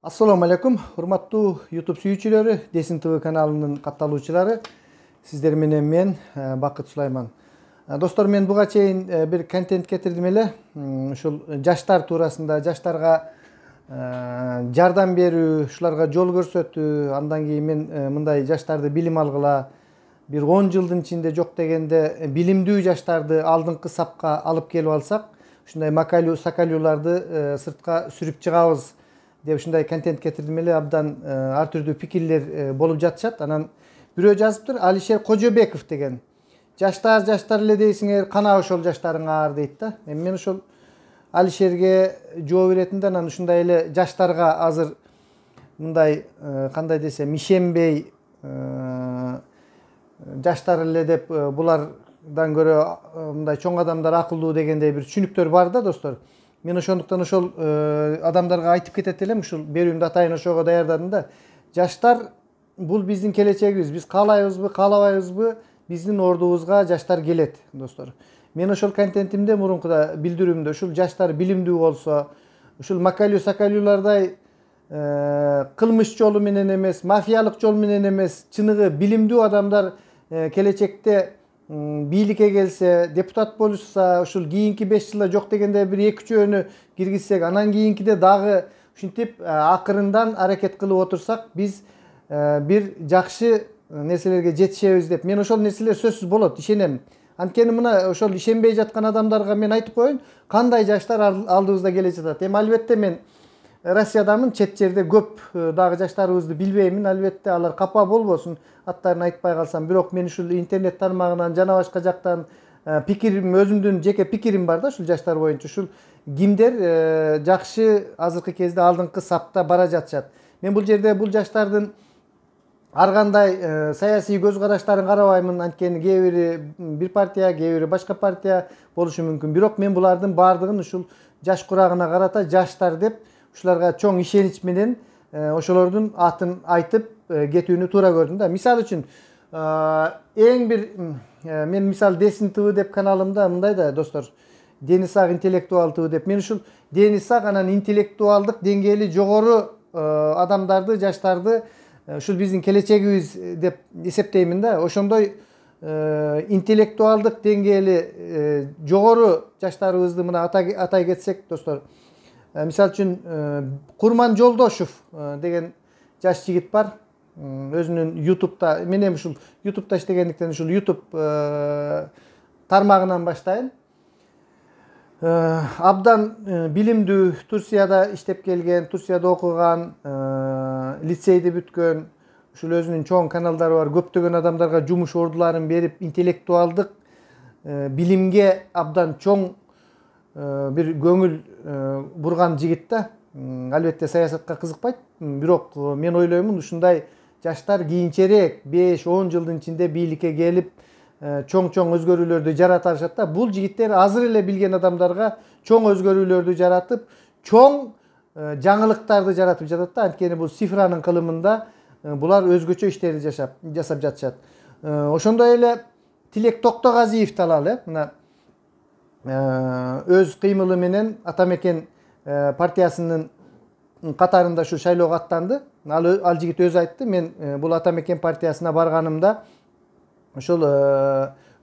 Assalamu alaikum, hurmattуу YouTube sүйүүчүлөрү, Десин ТВ каналынын катталуучулары. Сиздер менен мен Бакыт Сулайман. Достор, мен буга чейин бир контент кетирдим эле. Ушул жаштар туурасында, жаштарга жардам берүү, ушуларга жол көрсөтүү, андан кийин мен мындай жаштарды билим алгыла, бир 10 жылдын ичинде жок дегенде билимдүү жаштарды алдыңкы сапка алып келип алсак, ушундай макалуу сакалууларды сыртка сүрүп чыгабыз деп ушундай контент кетирдим эле. Абдан ар түрдүү пикирлер болуп жатышат. Анан бирөө жазыптыр, Алишер Кожобеков деген. Жаштар эле дейсиңер, кана ошол жаштарыңар дейт да. Мен ошол Алишерге жооп беретим да, анан ушундай эле жаштарга азыр мындай кандай десем, ишенбей жаштар эле деп булардан көрө мындай чоң адамдар акылдуу дегендей бир түшүнүктөр бар да, достор. Мен ошондуктан ошол адамдарга айтып кетет элем, ушул берүүмдү атайын ошого даярдадым да. Жаштар бул биздин келечегибиз. Биз каалайбызбы, каалабайбызбы, биздин ордубузга жаштар келет, достор. Мен ошол контентимде мурункуда билдирүүмдө ушул жаштар билимдүү болсо, ушул макалуу сакалуулардай кылмыш жолу менен эмес, мафиялык жол менен эмес, чыныгы билимдүү адамдар келечекте бийликке келсе, депутат болушса, ушул кийинки 5 жылда жок дегенде бир 2-3 киргизсек, анан кийинкиде дагы ушинтип акырындан аракет кылып отурсак, биз бир жакшы нерселерге жетишебиз деп. Мен ошол нерселер сөзсүз болот, ишенем. Анткени мына ошол ишенбей жаткан адамдарга мен айтып коеюн, кандай жаштар алдыбызда келе жатат. Эми албетте мен Россиядамын, чет жерде көп дагы жаштарыбызды билбеймин. Албетте алар капа болбосун, аттарын айтпай калсам. Бирок мен ушул интернет тармагынан жана башка жактан пикирим, өзүмдүн жеке пикирим бар да ушул жаштар боюнча. Ушул кимдер жакшы азыркы кезде алдыңкы сапта бара жатышат. Мен бул жерде бул жаштардын ар кандай саясий көз караштарын карабаймын. Анткени кээ бири бир партия, кээ бири башка партия болушу мүмкүн. Бирок мен булардын баардыгын ушул жаш курагына карата жаштар деп, ушуларга чоң ишенич менен ошолордун атын айтып кетүүнү туура көрдүм да. Мисалы үчүн эң бир мен мисалы Десин ТВ деп каналымда мындай да, достор, дени сак интеллектуал ТВ деп. Мен ушул дени сак анан интеллектуалдык деңгээли жогору адамдарды, жаштарды ушул биздин келечегибиз деп эсептеймин да. Ошондой интеллектуалдык деңгээли жогору жаштарыбызды мына атай кетсек, достор, мисалы үчүн Курман Жолдошов деген жаш жигит бар. Өзүнүн YouTube'да, мен эми ушул YouTube'да иштегендиктен ушул YouTube тармагынан баштайын. Абдан билимдүү, Турцияда иштеп келген, Турцияда окуган, лицейди бүткөн, ушул өзүнүн чоң каналдары бар. Көптөгөн адамдарга жумуш ордуларын берип, интеллектуалдык билимге абдан чоң бир көңүл бурган жигит да. Албетте саясатка кызыкпайт, бирок мен ойлоймун, ушундай жаштар кийинчерээк 5-10 жылдын ичинде бийликке келип чоң өзгөрүүлөрдү жарата алышат да. Бул жигиттер азыр эле билген адамдарга чоң өзгөрүүлөрдү жаратып, чоң жаңылыктарды жаратып жатат да. Анткени бул цифранын кылымында булар өзгөчө иштерди жасап жатышат. Ошондой эле Тилек Токтогазиевди алалы, мына өз кыймылы менен Атамекен партиясынын катарында ушу шайлоого аттанды. Ал жигит өзү айтты, мен бул Атамекен партиясына барганымда ошол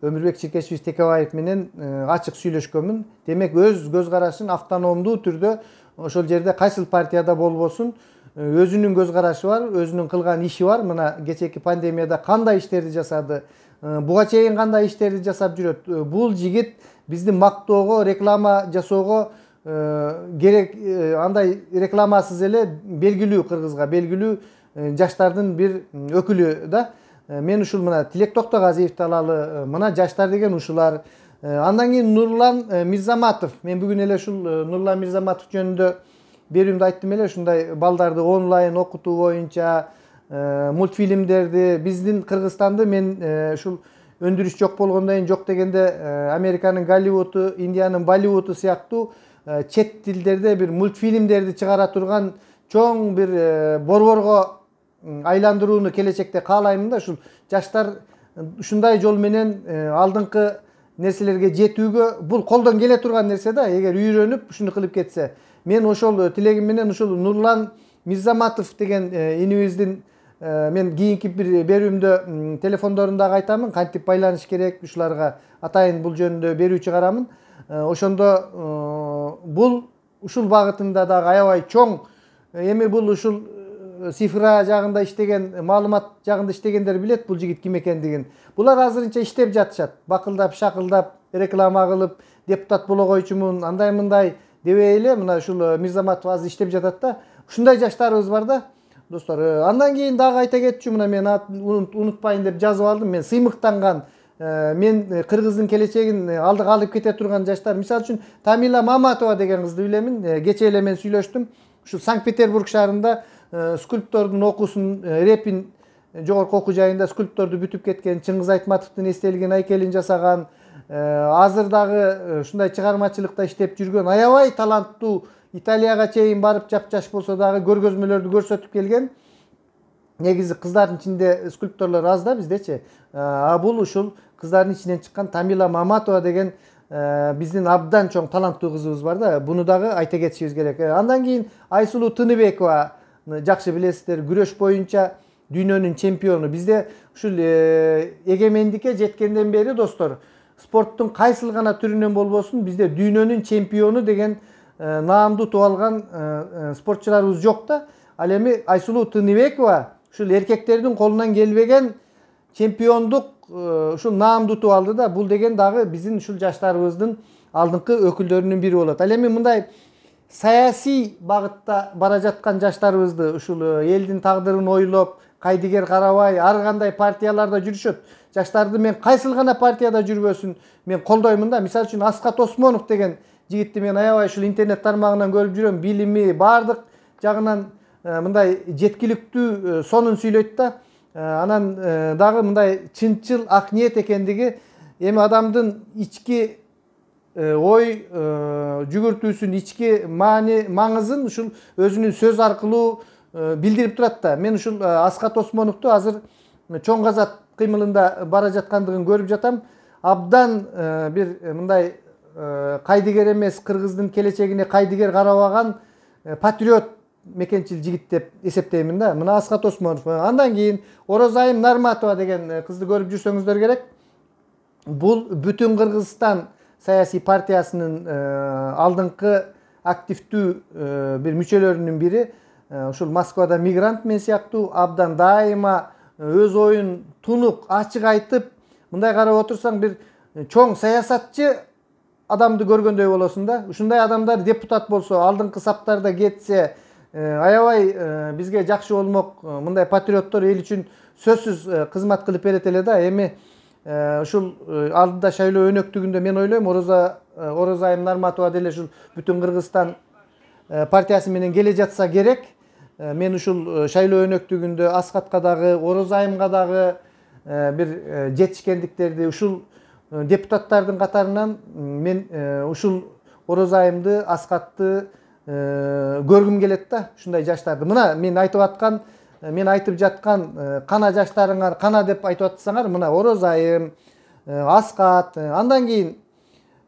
Өмүрбек Чиркешевич Текебаев менен ачык сүйлөшкөнмүн. Демек өз көз карашын автономдуу түрдө ошол жерде кайсыл партияда болбосун өзүнүн көз карашы бар, өзүнүн кылган иши бар. Мына кечээки пандемияда кандай иштерди жасады, буга чейин кандай иштерди жасап жүрөт. Бул жигит биздин мактоого, реклама жасоого керек, андай рекламасыз эле белгилүү, кыргызга белгилүү жаштардын бир өкүлү да. Мен ушул мына Тилек Токтогазиевди алалы, мына жаштар деген ушулар. Андан кийин Нурлан Мирзаматов. Мен бүгүн эле ушул Нурлан Мирзаматов жөнүндө берүүмдү айттым эле. Ушундай балдарды онлайн окутуу боюнча мультфильмдерди биздин Кыргызстанды мен ушул өндүрүш жок болгондон кийин, жок дегенде Американын Голливуду, Индиянын Болливуду сыяктуу чет тилдерде бир мультфильмдерди чыгара турган чоң бир борборго айландырууну келечекте каалаймын да. Ушул жаштар ушундай жол менен алдыңкы нерселерге жетүүгө бул колдон келе турган нерсе да. Эгер үйрөнүп ушуну кылып кетсе, мен ошол тилегим менен ушул Нурлан Мирзаматов деген инибиздин мен кийинки bir берүүмдө телефондорунда айтамын, кантип байланыш керек ушуларга атайын бул жөнүндө берүү чыгарамын. Ошондо бул ушул багытында дагы аябай чоң, эми бул ушул цифра жагында иштеген, маалымат жагында иштегендер билет бул жигит ким экендигин. Булар азырынча иштеп жатышат. Бакылдап, шакылдап, реклама кылып, депутат боло койчумун, андай мындай дебей эле мына ушул Мирзаматов азыр иштеп жатат да. Ушундай жаштарыбыз бар да, достор. Андан кийин дагы айта кетчү, мына мен унутпайын деп жазып алдым. Мен сыймыктанган, мен кыргыздын келечегин алдыга алып кете турган жаштар. Мисалы үчүн Тамила Маматова деген кызды билемин. Кече эле мен сүйлөштүм. Ушу Санкт-Петербург шаарында скульптордун окуусун, Репин жогорку окуу жайында скульпторду бүтүп кеткен, Чыңгыз Айтматовдун эстелигин айкелин жасаган, азыр дагы ушундай чыгармачылыкта иштеп жүргөн, аябай таланттуу, Италияга чейин барып жапжаш болсо дагы көргөзмөлөрдү көрсөтүп келген. Негизи кыздардын ичинде скульпторлор аз да биздечи. Бул ушул кыздардын ичинен чыккан Тамила Маматова деген биздин абдан чоң таланттуу кызыбыз бар да. Буну дагы айта кетишибиз керек. Андан кийин Айсулуу Тыныбекова жакшы билесиздер, күрөш боюнча дүйнөнүн чемпиону. Бизде ушул эгемендикке жеткенден бери достор, спорттун кайсыл гана түрүнөн болбосун, бизде дүйнөнүн чемпиону деген наамды утуп алган спортчуларыбыз жок да. Ал эми Айсулуу Тыныбекова ушул эркектердин колунан келбеген чемпиондук ушул наамды утуп алды да. Бул деген дагы биздин ушул жаштарыбыздын алдыңкы өкүлдөрүнүн бири болот. Ал эми мындай саясий багытта бара жаткан жаштарыбызды, ушул элдин тагдырын ойлоп, кайдыгер карабай, ар кандай партияларда жүрүшөт. Жаштарды мен кайсыл гана партияда жүрбөсүн, мен колдоймун да. Мисалы үчүн Аскат Осмонов деген жигитти мен аябай ушул интернет тармагынан көрүп жүрөм. Билими бардык жагынан мындай жеткиликтүү сонун сүйлөйт да. Анан дагы мындай чынчыл, ак ниет экендиги, эми адамдын ички ой жүгүртүүсүн, ички маңызын ушул өзүнүн сөз аркылуу билдирип турат да. Мен ушул Аскат Осмоновду азыр чоң казат кыймылында бара жаткандыгын көрүп жатам. Абдан бир мындай кайдыгер эмес, кыргыздын келечегине кайдыгер карабаган патриот мекенчил жигит деп эсептеймин да. Мына Аскат Осмонов. Андан кийин Орозайым Нарматова деген кызды көрүп жүрсөңүздөр керек. Бул бүтүн Кыргызстан саясий партиясынын алдыңкы активдүү бир мүчөлөрүнүн бири. Ушул Москвада мигрант мен сыяктуу абдан дайыма өз оюн тунук, ачык айтып, мындай карап отурсаң бир чоң саясатчы адамды көргөндөй болосуң да. Ушундай адамдар депутат болсо, алдыңкы саптарда кетсе, аябай бизге жакшы болмок. Мындай патриоттор эл үчүн сөзсүз кызмат кылып берет эле да. Эми ушул алдыда шайлоо өнөктүгүндө мен ойлойм Орозайым Нарматова деле ушул бүтүн Кыргызстан партиясы менен келе жатса керек. Мен ушул шайлоо өнөктүгүндө Аскатка дагы, Орозайымга дагы бир жетишкендиктерди, ушул депутаттардын катарынан мен ушул Орозайымды, Аскатты көргүм келет да, ушундай жаштарды. Мына мен айтып жаткан кана жаштарыңар, кана деп айтып атсаңар, мына Орозайым, Аскат, андан кийин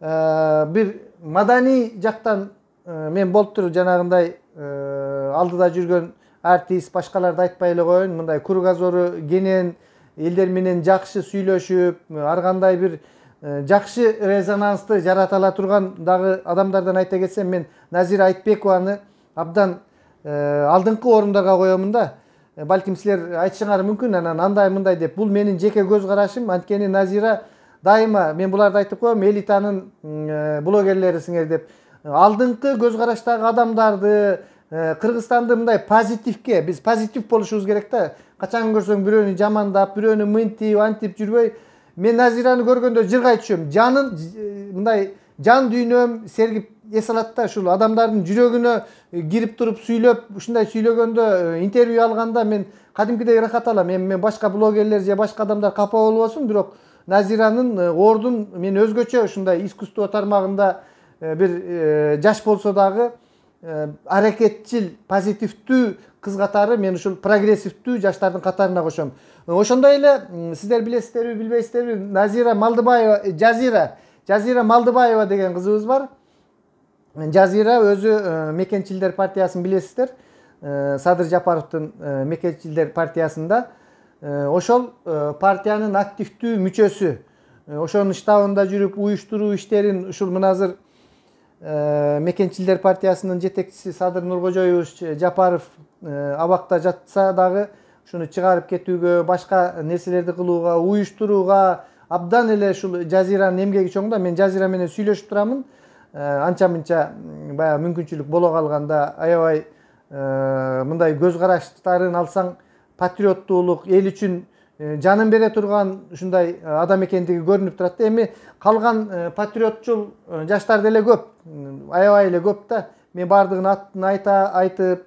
бир маданий жактан мен болуп туруп жанагындай алдыда жүргөн артист, башкаларды айтпай эле коеюн, мындай кругозору кенен, элдер менен жакшы сүйлөшүп, ар кандай бир жакшы резонансты жарата ала турган дагы адамдардан айта кетсем, мен Назира Айтбекованы абдан алдыңкы орундарга коемун да. Балким силер айтышыңар мүмкүн, анан андай мындай деп. Бул менин жеке көз карашым. Анткени Назира дайыма, мен буларды айтып коем, элитанын блогерлерисиңер деп. Алдыңкы көз караштагы адамдарды, Кыргызстанды мындай позитивке, биз позитив болушубуз керек да. Качан көрсөң бирөөнү жамандап, бирөөнү мынтип, антип жүрбөй. Мен Назираны көргөндө жыргай түшөм. Жанын мындай жан дүйнөм сергип эс алат да, ушул адамдардын жүрөгүнө кирип туруп сүйлөп, ушундай сүйлөгөндө, интервью алганда мен кадимкидей ырахат алам. Мен башка блогерлер же башка адамдар капа болбосун, бирок Назиранын ордун мен өзгөчө ушундай искусство тармагында бир жаш болсо дагы аракетчил, позитивдүү кыз катары, мен ушул прогрессивдүү жаштардын катарына кошом. Ошондой эле сиздер билесиздерби, билбейсиздерби, Назира Малдыбаева, Жазира Малдыбаева деген кызыбыз бар. Жазира өзү мекенчилдер партиясын билесиздер. Sadır Japarov'tun Mekенчилер партиясында. Ошол партиянын активдүү мүчөсү. Ошонун штабында жүрүп уюштуруу иштерин ушул мына азыр Мекенчилер партиясынын жетекчиси Садыр Нуркожоевич Жапаров абакта жатса дагы ушуну чыгарып кетүүгө, башка нерселерди кылууга, уюштурууга абдан эле ушул Жазиранын эмгеги чоң да. Мен Жазира менен сүйлөшүп турамын. Анча мынча баягы мүмкүнчүлүк боло калганда аябай мындай көз караштарын алсаң патриоттуулук, эл үчүн жанын бере турган ушундай адам экендиги көрүнүп турат. Эми калган патриотчул жаштар деле көп, аябай эле көп да. Мен баардыгын атын айтып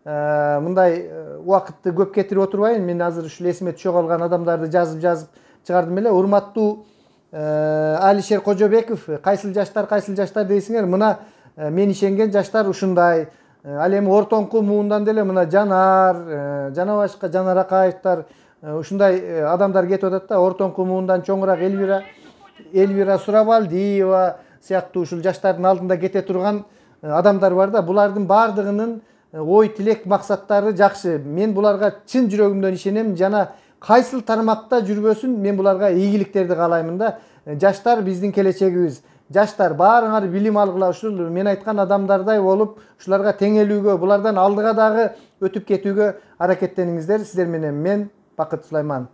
мындай убакытты көп кетирип отурбайын. Мен азыр ушул эсиме түшө калган адамдарды жазып чыгардым эле. Урматтуу Алишер Кожобеков, кайсыл жаштар дейсиңер? Мына мен ишенген жаштар ушундай. Ал эми ортоңку муундан деле мына жана башка Жанар Акаевтар ушундай адамдар кетип атат да. Ортоңку муундан чоңураак Эльвира Сурабалдиева сыяктуу ушул жаштардын алдында кете турган адамдар бар да. Булардын баардыгынын ой тилек максаттары жакшы. Мен буларга чын жүрөгүмдөн ишенем. Жана кайсыл тармакта жүрбөсүн, мен буларга ийгиликтерди каалаймын да. Жаштар биздин келечегибиз. Жаштар баарыңар билим алгыла, ушул мен айткан адамдардай болуп, ушуларга теңелүүгө, булардан алдыга дагы өтүп кетүүгө аракеттениңиздер. Сиздер менен мен Бакыт Сулайман.